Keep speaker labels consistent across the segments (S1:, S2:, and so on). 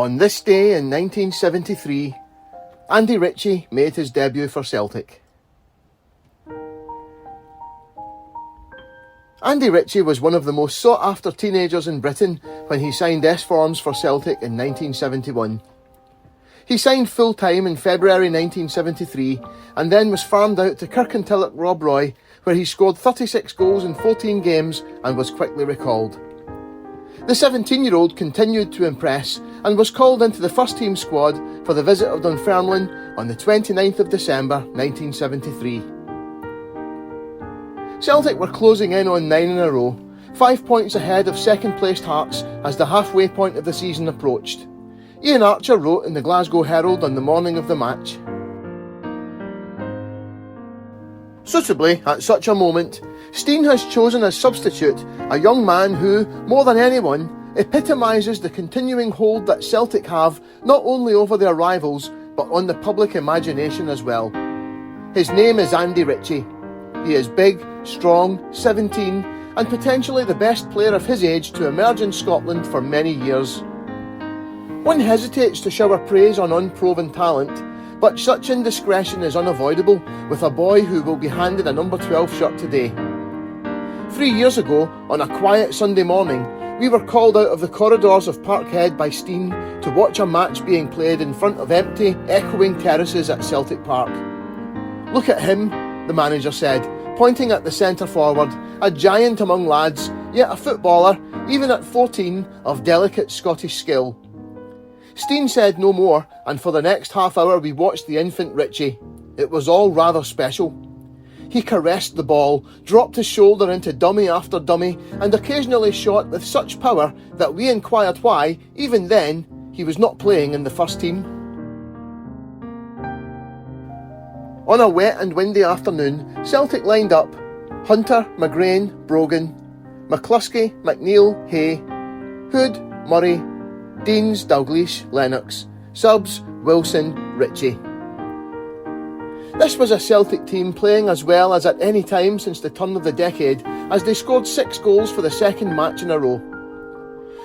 S1: On this day in 1973, Andy Ritchie made his debut for Celtic. Andy Ritchie was one of the most sought-after teenagers in Britain when he signed S-Forms for Celtic in 1971. He signed full-time in February 1973 and then was farmed out to Kirkintilloch Rob Roy, where he scored 36 goals in 14 games and was quickly recalled. The 17-year-old continued to impress and was called into the first-team squad for the visit of Dunfermline on the 29th of December 1973. Celtic were closing in on 9 in a row, 5 points ahead of second-placed Hearts as the halfway point of the season approached. Ian Archer wrote in the Glasgow Herald on the morning of the match, "Suitably, at such a moment, Steen has chosen as substitute a young man who, more than anyone, epitomises the continuing hold that Celtic have not only over their rivals, but on the public imagination as well. His name is Andy Ritchie. He is big, strong, 17, and potentially the best player of his age to emerge in Scotland for many years." One hesitates to shower praise on unproven talent, but such indiscretion is unavoidable with a boy who will be handed a number 12 shirt today. 3 years ago, on a quiet Sunday morning, we were called out of the corridors of Parkhead by Steen to watch a match being played in front of empty, echoing terraces at Celtic Park. "Look at him," the manager said, pointing at the centre forward, a giant among lads, yet a footballer, even at 14, of delicate Scottish skill. Steen said no more, and for the next half hour we watched the infant Ritchie. It was all rather special. He caressed the ball, dropped his shoulder into dummy after dummy, and occasionally shot with such power that we inquired why, even then, he was not playing in the first team. On a wet and windy afternoon, Celtic lined up Hunter, McGrain, Brogan, McCluskey, McNeil, Hay, Hood, Murray, Deans, Dalglish, Lennox, subs, Wilson, Ritchie. This was a Celtic team playing as well as at any time since the turn of the decade, as they scored 6 goals for the second match in a row.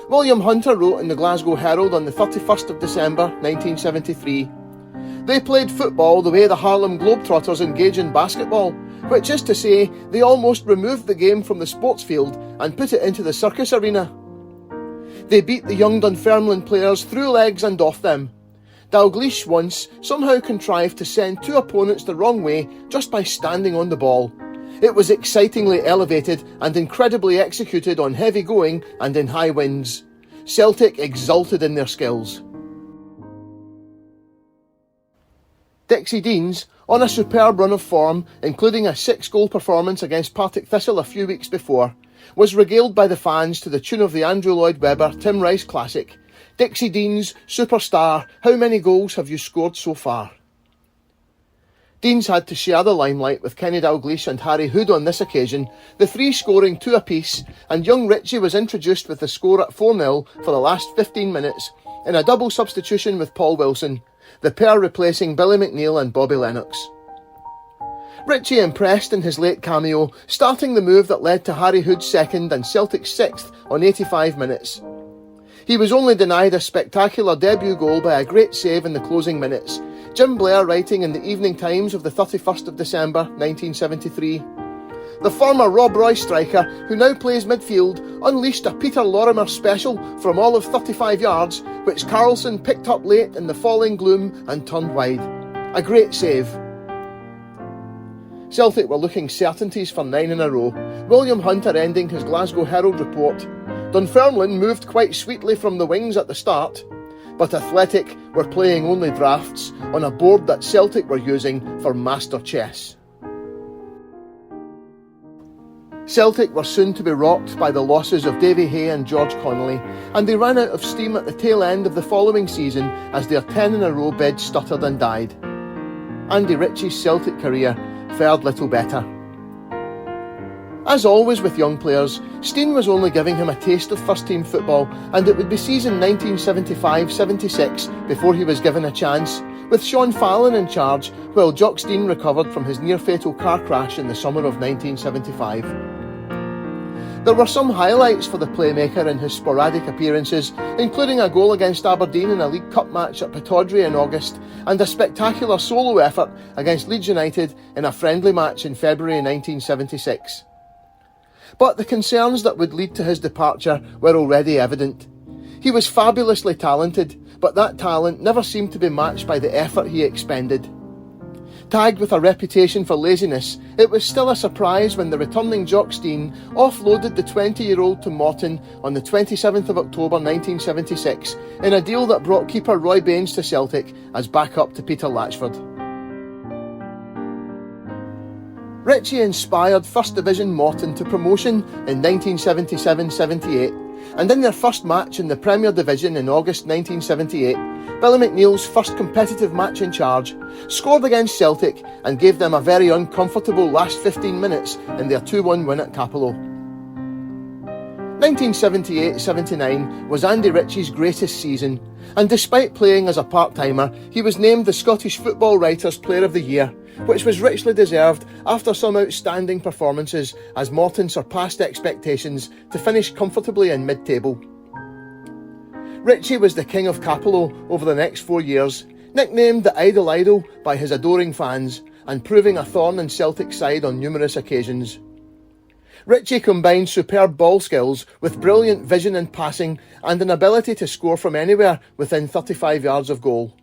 S1: William Hunter wrote in the Glasgow Herald on the 31st of December 1973, "They played football the way the Harlem Globetrotters engage in basketball, which is to say, they almost removed the game from the sports field and put it into the circus arena. They beat the young Dunfermline players through legs and off them. Dalglish once somehow contrived to send 2 opponents the wrong way just by standing on the ball. It was excitingly elevated and incredibly executed on heavy going and in high winds. Celtic exulted in their skills." Dixie Deans, on a superb run of form, including a 6-goal performance against Partick Thistle a few weeks before, was regaled by the fans to the tune of the Andrew Lloyd Webber Tim Rice classic, "Dixie Deans, superstar, how many goals have you scored so far?" Deans had to share the limelight with Kenny Dalglish and Harry Hood on this occasion, the 3 scoring 2 apiece, and young Ritchie was introduced with the score at 4-0 for the last 15 minutes, in a double substitution with Paul Wilson, the pair replacing Billy McNeil and Bobby Lennox. Ritchie impressed in his late cameo, starting the move that led to Harry Hood's 2nd and Celtic's 6th on 85 minutes. He was only denied a spectacular debut goal by a great save in the closing minutes, Jim Blair writing in the Evening Times of the 31st of December 1973. "The former Rob Roy striker, who now plays midfield, unleashed a Peter Lorimer special from all of 35 yards, which Carlson picked up late in the falling gloom and turned wide. A great save." Celtic were looking certainties for 9 in a row, William Hunter ending his Glasgow Herald report, "Dunfermline moved quite sweetly from the wings at the start, but Athletic were playing only drafts on a board that Celtic were using for master chess." Celtic were soon to be rocked by the losses of Davy Hay and George Connolly, and they ran out of steam at the tail end of the following season as their 10 in a row bid stuttered and died. Andy Ritchie's Celtic career fared little better. As always with young players, Steen was only giving him a taste of first-team football, and it would be season 1975-76 before he was given a chance, with Sean Fallon in charge while Jock Steen recovered from his near-fatal car crash in the summer of 1975. There were some highlights for the playmaker in his sporadic appearances, including a goal against Aberdeen in a League Cup match at Pittodrie in August, and a spectacular solo effort against Leeds United in a friendly match in February 1976. But the concerns that would lead to his departure were already evident. He was fabulously talented, but that talent never seemed to be matched by the effort he expended. Tagged with a reputation for laziness, it was still a surprise when the returning Jock Stein offloaded the 20-year-old to Morton on the 27th of October 1976 in a deal that brought keeper Roy Baines to Celtic as backup to Peter Latchford. Ritchie inspired First Division Morton to promotion in 1977-78, and in their first match in the Premier Division in August 1978, Billy McNeill's first competitive match in charge, scored against Celtic and gave them a very uncomfortable last 15 minutes in their 2-1 win at Capello. 1978-79 was Andy Ritchie's greatest season, and despite playing as a part-timer, he was named the Scottish Football Writers' Player of the Year, which was richly deserved after some outstanding performances as Morton surpassed expectations to finish comfortably in mid-table. Ritchie was the king of Capello over the next 4 years, nicknamed the Idol by his adoring fans, and proving a thorn in Celtic's side on numerous occasions. Ritchie combined superb ball skills with brilliant vision and passing and an ability to score from anywhere within 35 yards of goal.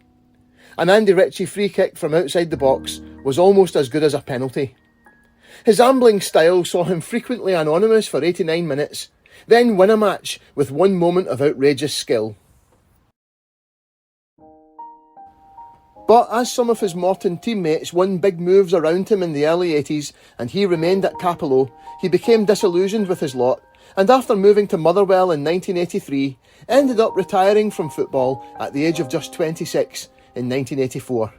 S1: An Andy Ritchie free kick from outside the box was almost as good as a penalty. His ambling style saw him frequently anonymous for 89 minutes, then win a match with one moment of outrageous skill. But as some of his Morton teammates won big moves around him in the early 80s and he remained at Capello, he became disillusioned with his lot, and after moving to Motherwell in 1983, ended up retiring from football at the age of just 26 in 1984.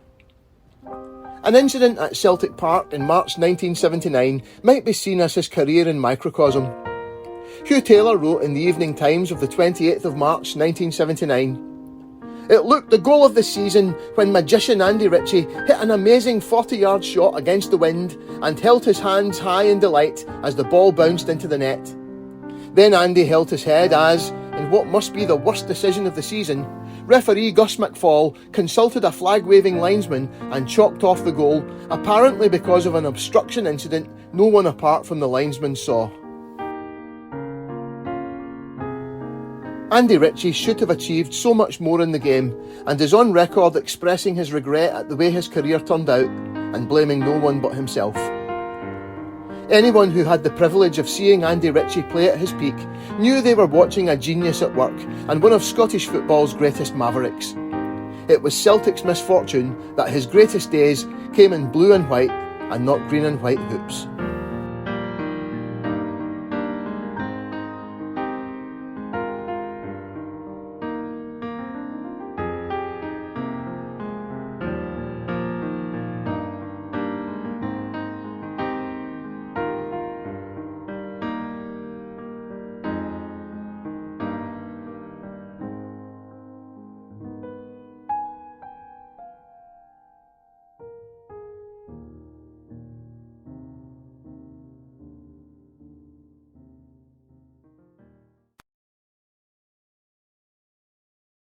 S1: An incident at Celtic Park in March 1979 might be seen as his career in microcosm. Hugh Taylor wrote in the Evening Times of the 28th of March 1979, "It looked the goal of the season when magician Andy Ritchie hit an amazing 40-yard shot against the wind and held his hands high in delight as the ball bounced into the net. Then Andy held his head as, in what must be the worst decision of the season, referee Gus McFall consulted a flag-waving linesman and chalked off the goal, apparently because of an obstruction incident no one apart from the linesman saw." Andy Ritchie should have achieved so much more in the game, and is on record expressing his regret at the way his career turned out, and blaming no one but himself. Anyone who had the privilege of seeing Andy Ritchie play at his peak knew they were watching a genius at work and one of Scottish football's greatest mavericks. It was Celtic's misfortune that his greatest days came in blue and white and not green and white hoops.